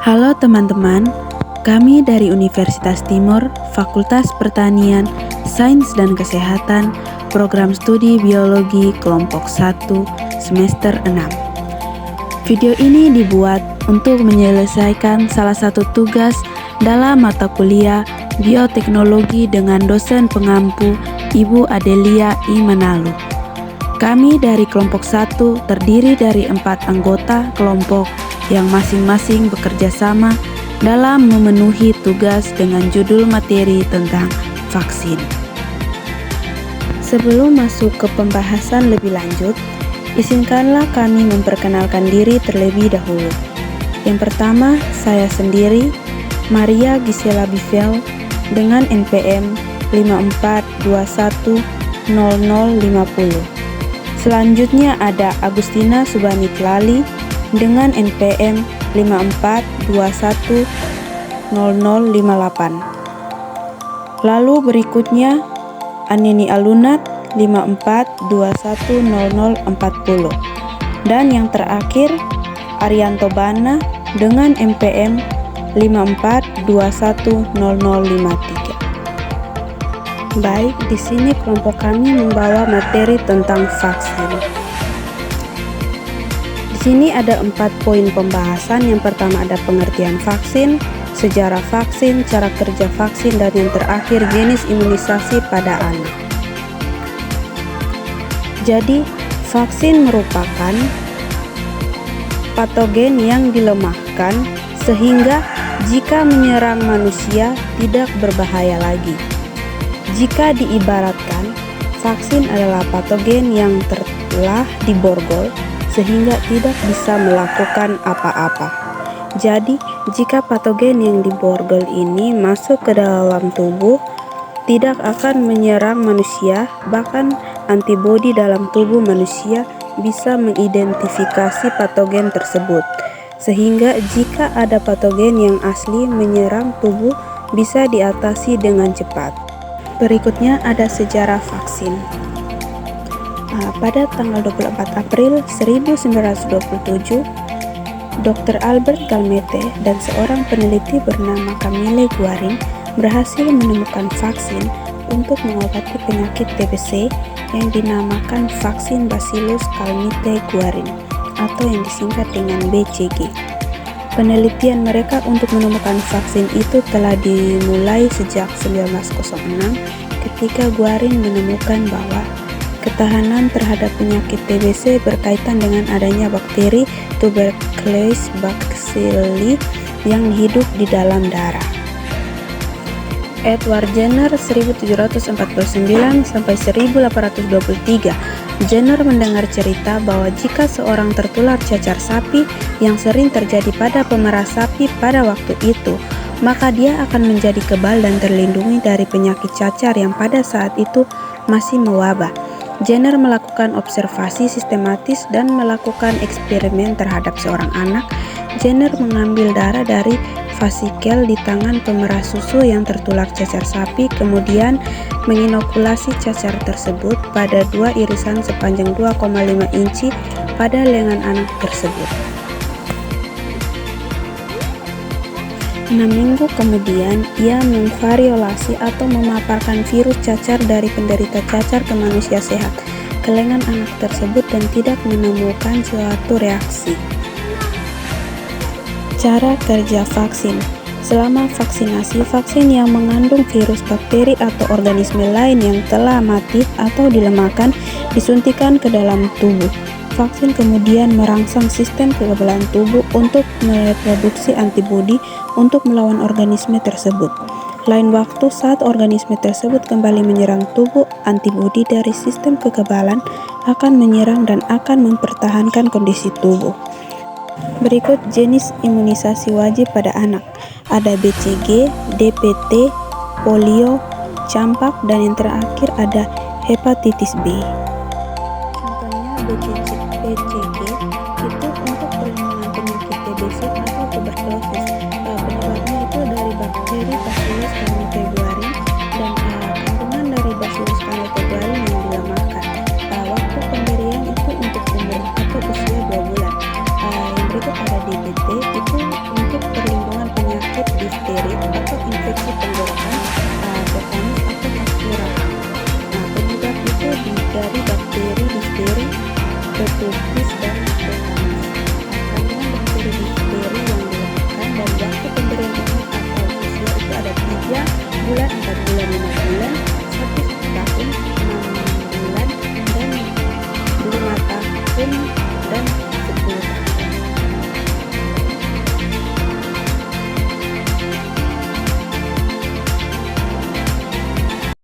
Halo teman-teman, kami dari Universitas Timur, Fakultas Pertanian, Sains dan Kesehatan, Program Studi Biologi Kelompok 1, Semester 6. Video ini dibuat untuk menyelesaikan salah satu tugas dalam mata kuliah Bioteknologi dengan dosen pengampu Ibu Adelia I. Manalu. Kami dari kelompok 1 terdiri dari 4 anggota kelompok yang masing-masing bekerja sama dalam memenuhi tugas dengan judul materi tentang vaksin. Sebelum masuk ke pembahasan lebih lanjut, izinkanlah kami memperkenalkan diri terlebih dahulu. Yang pertama, saya sendiri, Maria Gisela Bivel, dengan NPM 54210050. Selanjutnya ada Agustina Subanitlali dengan NPM 54210058. Lalu berikutnya Aneni Alunat 54210040. Dan yang terakhir Arianto Bana dengan NPM 54210053. Baik, di sini kelompok kami membawa materi tentang vaksin. Di sini ada 4 poin pembahasan. Yang pertama ada pengertian vaksin, sejarah vaksin, cara kerja vaksin, dan yang terakhir jenis imunisasi pada anak. Jadi, vaksin merupakan patogen yang dilemahkan sehingga jika menyerang manusia tidak berbahaya lagi. Jika diibaratkan, vaksin adalah patogen yang telah diborgol sehingga tidak bisa melakukan apa-apa. Jadi, jika patogen yang diborgol ini masuk ke dalam tubuh, tidak akan menyerang manusia, bahkan antibodi dalam tubuh manusia bisa mengidentifikasi patogen tersebut. Sehingga jika ada patogen yang asli menyerang tubuh, bisa diatasi dengan cepat. Berikutnya ada sejarah vaksin. Pada tanggal 24 April 1927, Dr. Albert Calmette dan seorang peneliti bernama Camille Guarin berhasil menemukan vaksin untuk mengobati penyakit TBC yang dinamakan vaksin Bacillus Calmette-Guerin atau yang disingkat dengan BCG. Penelitian mereka untuk menemukan vaksin itu telah dimulai sejak 1906 ketika Guarin menemukan bahwa ketahanan terhadap penyakit TBC berkaitan dengan adanya bakteri Tuberculosis bacilli yang hidup di dalam darah. Edward Jenner 1749 sampai 1823. Jenner mendengar cerita bahwa jika seorang tertular cacar sapi yang sering terjadi pada pemerah sapi pada waktu itu, maka dia akan menjadi kebal dan terlindungi dari penyakit cacar yang pada saat itu masih mewabah. Jenner melakukan observasi sistematis dan melakukan eksperimen terhadap seorang anak. Jenner mengambil darah dari fasikel di tangan pemerah susu yang tertular cacar sapi, kemudian menginokulasi cacar tersebut pada 2 irisan sepanjang 2,5 inci pada lengan anak tersebut. 6 minggu kemudian, ia memvariolasi atau memaparkan virus cacar dari penderita cacar ke manusia sehat ke lengan anak tersebut dan tidak menemukan suatu reaksi. Cara kerja vaksin. Selama vaksinasi, vaksin yang mengandung virus, bakteri, atau organisme lain yang telah mati atau dilemahkan disuntikan ke dalam tubuh. Vaksin kemudian merangsang sistem kekebalan tubuh untuk memproduksi antibodi untuk melawan organisme tersebut. Lain waktu, saat organisme tersebut kembali menyerang tubuh, antibodi dari sistem kekebalan akan menyerang dan akan mempertahankan kondisi tubuh. Berikut jenis imunisasi wajib pada anak. Ada BCG, DPT, polio, campak, dan yang terakhir ada hepatitis B. Contohnya BCG itu untuk perlindungan penyakit TBC atau tuberkulosis.